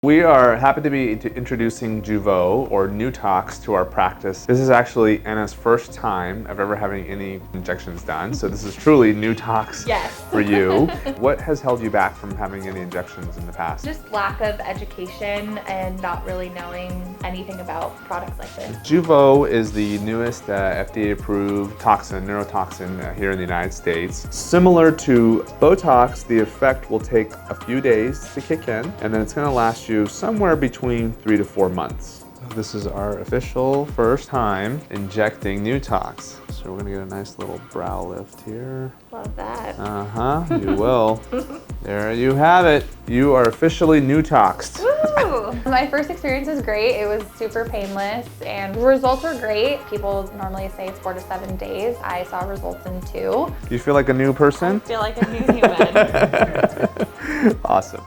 We are happy to be introducing Jeuveau, or NEWTOX, to our practice. This is actually Anna's first time of ever having any injections done, so this is truly NEWTOX for you. What has held you back from having any injections in the past? Just lack of education and not really knowing anything about products like this. Jeuveau is the newest FDA-approved toxin, neurotoxin here in the United States. Similar to Botox, the effect will take a few days to kick in, and then it's going to last you somewhere between 3 to 4 months. This is our official first time injecting NEWTOX. So we're gonna get a nice little brow lift here. Love that. You will. There you have it. You are officially NEWTOXed. Woo! My first experience was great. It was super painless and the results were great. People normally say it's 4 to 7 days. I saw results in 2. You feel like a new person? I feel like a new human. Awesome.